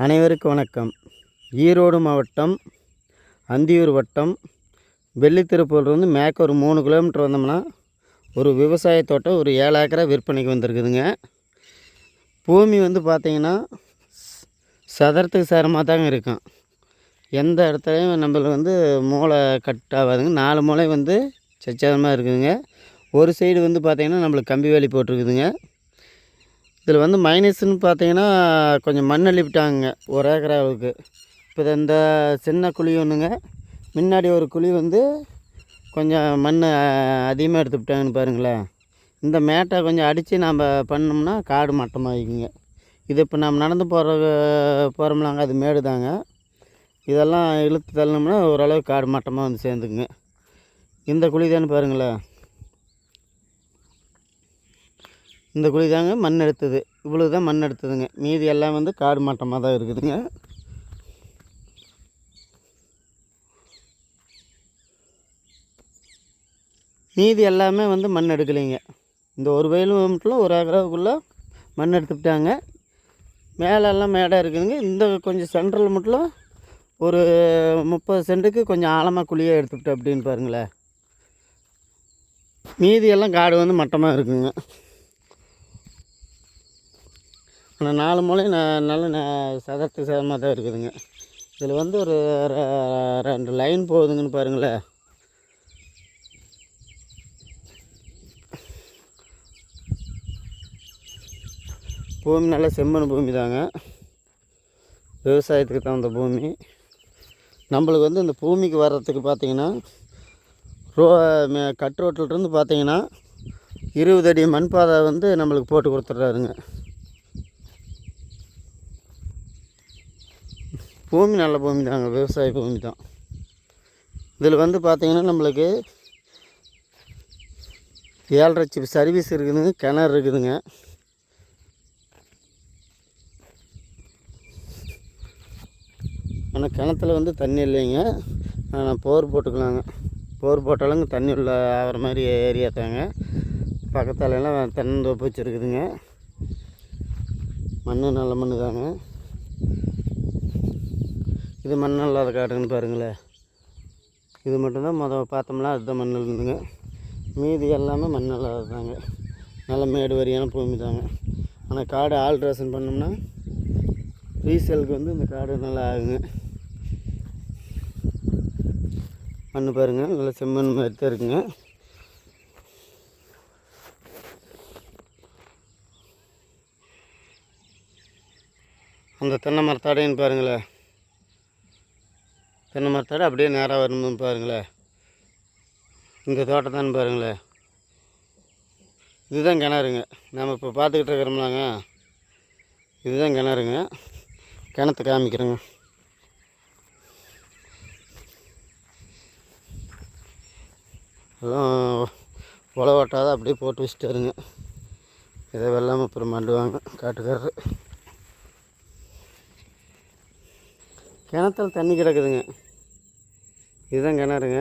அனைவருக்கும் வணக்கம். ஈரோடு மாவட்டம் அந்தியூர் வட்டம் வெள்ளித்திருப்பூர்லேருந்து மேற்கு ஒரு 3 கிலோமீட்டர் வந்தோம்னா ஒரு விவசாய தோட்டம் ஒரு 7 ஏக்கரா விற்பனைக்கு வந்திருக்குதுங்க. பூமி பார்த்திங்கன்னா சதுரத்துக்கு சேரமாக தாங்க இருக்கும். எந்த இடத்துலையும் நம்மளுக்கு மூளை கட் ஆகாதுங்க. 4 மூளை சச்சரமாக இருக்குதுங்க. ஒரு சைடு பார்த்திங்கன்னா நம்மளுக்கு கம்பி வேலி போட்டிருக்குதுங்க. இதில் மைனஸ்ன்னு பார்த்தீங்கன்னா கொஞ்சம் மண் அள்ளிவிட்டாங்க 1 ஏக்கராவுக்கு. இப்போ இந்த சின்ன குழி ஒன்றுங்க, முன்னாடி ஒரு குழி கொஞ்சம் மண் அதிகமாக எடுத்துவிட்டாங்கன்னு பாருங்களேன். இந்த மேட்டை கொஞ்சம் அடித்து நம்ம பண்ணோம்னா காடு மட்டமாகிக்குங்க. இது இப்போ நம்ம நடந்து போகிறோம்லாங்க, அது மேடு தாங்க. இதெல்லாம் இழுத்து தள்ளணும்னா ஓரளவு காடு மட்டமாக சேர்ந்துக்குங்க. இந்த குழி தானே பாருங்களேன், இந்த குழி தாங்க மண் எடுத்தது. இவ்வளோ தான் மண் எடுத்ததுங்க. மீதி எல்லாம் காடு மட்டமாக தான் இருக்குதுங்க. மீதி எல்லாமே மண் எடுக்கலைங்க. இந்த ஒரு வயல் மட்டும் 1 ஏக்கராவுக்குள்ளே மண் எடுத்துக்கிட்டாங்க. மேலெல்லாம் மேடாக இருக்குதுங்க. இந்த கொஞ்சம் சென்ட்ரல் மட்டும் ஒரு 30 சென்ட்டுக்கு கொஞ்சம் ஆழமாக குழியாக எடுத்துக்கிட்டோம் அப்படின்னு பாருங்களேன். மீதி எல்லாம் காடு மட்டமாக இருக்குங்க. ஆனால் 4 மூலை நல்ல சதுரத்துக்கு சேரமாக தான் இருக்குதுங்க. இதில் ஒரு 2 லைன் போகுதுங்கன்னு பாருங்களேன். பூமி நல்லா செம்மண் பூமி தாங்க, விவசாயத்துக்கு தகுந்த பூமி. நம்மளுக்கு இந்த பூமிக்கு வர்றதுக்கு பார்த்திங்கன்னா கட் ரோட்டிலிருந்து பார்த்திங்கன்னா 20 அடி மண் பாதை நம்மளுக்கு போட்டு கொடுத்துட்றாருங்க. பூமி நல்ல பூமி தாங்க, விவசாய பூமி தான். இதில் பார்த்திங்கன்னா நம்மளுக்கு 7.5 சிப் சர்வீஸ் இருக்குதுங்க, கிணறு இருக்குதுங்க. ஆனால் கிணத்துல தண்ணி இல்லைங்க. ஆனால் போர் போட்டுக்கலாங்க. போர் போட்டாலும் தண்ணி உள்ள ஆகிற மாதிரி ஏரியா தாங்க. பக்கத்தாலெல்லாம் தென்னந்தோப்பு வச்சுருக்குதுங்க. மண் நல்ல மண் தாங்க. இது மண் இல்லாத காடுன்னு பாருங்களேன். இது மட்டும்தான் பார்த்தோம்னா அதுதான் மண் இருந்துங்க. மீதி எல்லாமே மண் இல்லாத தாங்க. நல்ல மேடு வரியான பூமி தாங்க. ஆனால் காடு ஆல்ட்ரேஷன் பண்ணோம்னா ரீசேலுக்கு இந்த காடு நல்லா ஆகுங்க. மண் பாருங்கள், நல்லா செம்மண் மாதிரி தான் இருக்குங்க. அந்த தென்னை மரத்தாடைன்னு பாருங்களேன். தென்னை மரத்தாடை அப்படியே நேராக வரணும்னு பாருங்களேன். இந்த தோட்டம் தான் பாருங்களேன். இதுதான் கிணறுங்க. நம்ம இப்போ பார்த்துக்கிட்டு இருக்கிறோம்லாங்க, இதுதான் கிணறுங்க. கிணத்தை காமிக்கிறேங்க. எல்லாம் உழவட்டாத அப்படியே போட்டு வச்சுட்டாருங்க. இதை வெள்ளாமல் அப்புறம் மாட்டுவாங்க காட்டுக்காரரு. கிணத்துல தண்ணி கிடக்குதுங்க. இதுதான் கிணறுங்க.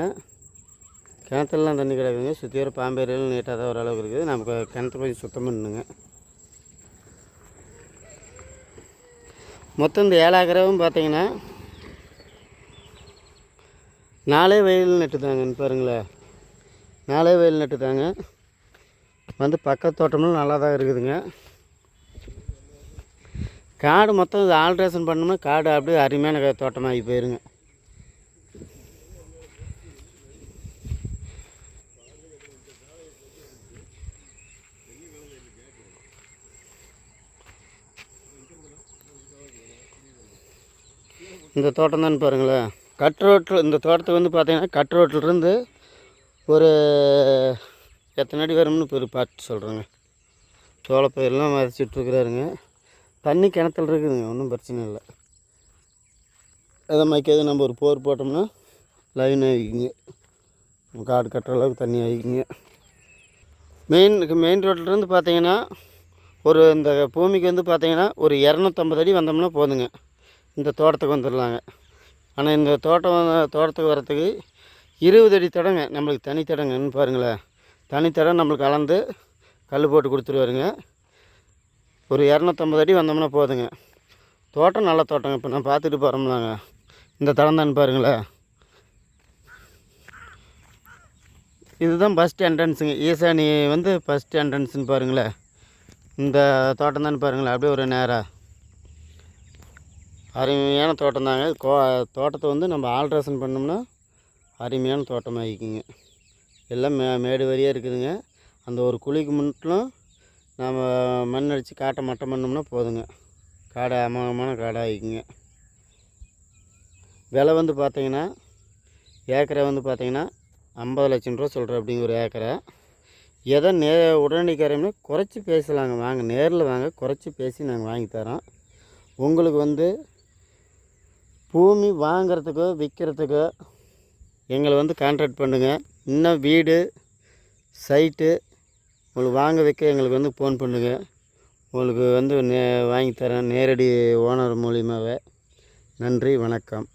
கிணத்துலலாம் தண்ணி கிடக்குதுங்க. சுற்றி வர பாம்பேரியெல்லாம் நீட்டாக தான் ஓரளவுக்கு இருக்குது. நமக்கு கிணத்து கொஞ்சம் சுத்தம் பண்ணுங்க. மொத்தம் இந்த 7 ஏக்கராவும் பார்த்திங்கன்னா 4 வயல் நட்டுதாங்கன்னு பாருங்களேன். 4 வயல் நட்டுதாங்க. பக்கத்து தோட்டம்லாம் நல்லா தான் இருக்குதுங்க. காடு மொத்தம் இது ஆல்ட்ரேஷன் பண்ணோம்னா காடு அப்படியே அருமையான தோட்டமாகி போயிருங்க. இந்த தோட்டம் தான் பாருங்களேன். கட் ரோட்டில் இந்த தோட்டத்துக்கு பார்த்திங்கன்னா கட் ரோட்டிலிருந்து ஒரு எத்தனை அடி வரும்னு இப்போ பார்த்து சொல்கிறேங்க. சோளப்பயிரெலாம் விதைச்சிட்ருக்குறாருங்க. தண்ணி கிணத்துல இருக்குதுங்க, ஒன்றும் பிரச்சனை இல்லை. அதை மைக்காது நம்ம ஒரு போர் போட்டோம்னா லைன் ஆகிக்குங்க. காடு கட்டுற அளவுக்கு தண்ணி ஆகிக்குங்க. மெயின் ரோட்டிலேருந்து பார்த்திங்கன்னா ஒரு இந்த பூமிக்கு பார்த்திங்கன்னா ஒரு 250 அடி வந்தோம்னா போதுங்க, இந்த தோட்டத்துக்கு வந்துடலாங்க. ஆனால் இந்த தோட்டத்துக்கு வரத்துக்கு 20 அடி தடங்க நம்மளுக்கு தனி தடங்கன்னு பாருங்களேன். தனித்தடம் நம்மளுக்கு அளந்து கல் போட்டு கொடுத்துருவாருங்க. ஒரு 250 அடி வந்தோம்னா போதுங்க. தோட்டம் நல்ல தோட்டங்க. இப்போ நான் பார்த்துட்டு போகிறோம்லாங்க, இந்த தடம் தான் பாருங்களேன். இதுதான் ஃபஸ்ட் என்ட்ரன்ஸுங்க. ஈசானி வந்து ஃபஸ்ட் என்ட்ரன்ஸுன்னு பாருங்களேன். இந்த தோட்டம் தான் பாருங்களேன். அப்படியே ஒரு நேராக அருமையான தோட்டம் தாங்க. தோட்டத்தை வந்து நம்ம ஆல்ட்ரேஷன் பண்ணோம்னா அருமையான தோட்டமாகிக்குங்க. எல்லாம் மேடு வரியாக இருக்குதுங்க. அந்த ஒரு குழிக்கு மட்டும் நம்ம மண் அடித்து காட்டை மட்டம் பண்ணோம்னா போதுங்க, காடை அமோகமான காடை ஆகிக்குங்க. விலை வந்து பார்த்திங்கன்னா ஏக்கரை வந்து பார்த்திங்கன்னா 50 லட்சம் ரூபா சொல்கிறேன். அப்படிங்க ஒரு ஏக்கரை. எதை உடனடிக்காரம்னா குறைச்சி பேசலாங்க. வாங்க, நேரில் வாங்க, குறைச்சி பேசி நாங்கள் வாங்கி தரோம். உங்களுக்கு வந்து பூமி வாங்கிறதுக்கோ விற்கிறதுக்கோ எங்களை வந்து கான்டாக்ட் பண்ணுங்கள். இன்னும் வீடு சைட்டு உங்களுக்கு வாங்க வைக்க எங்களுக்கு வந்து ஃபோன் பண்ணுங்கள். உங்களுக்கு வந்து வாங்கி தரேன் நேரடி ஓனர் மூலியமாகவே. நன்றி, வணக்கம்.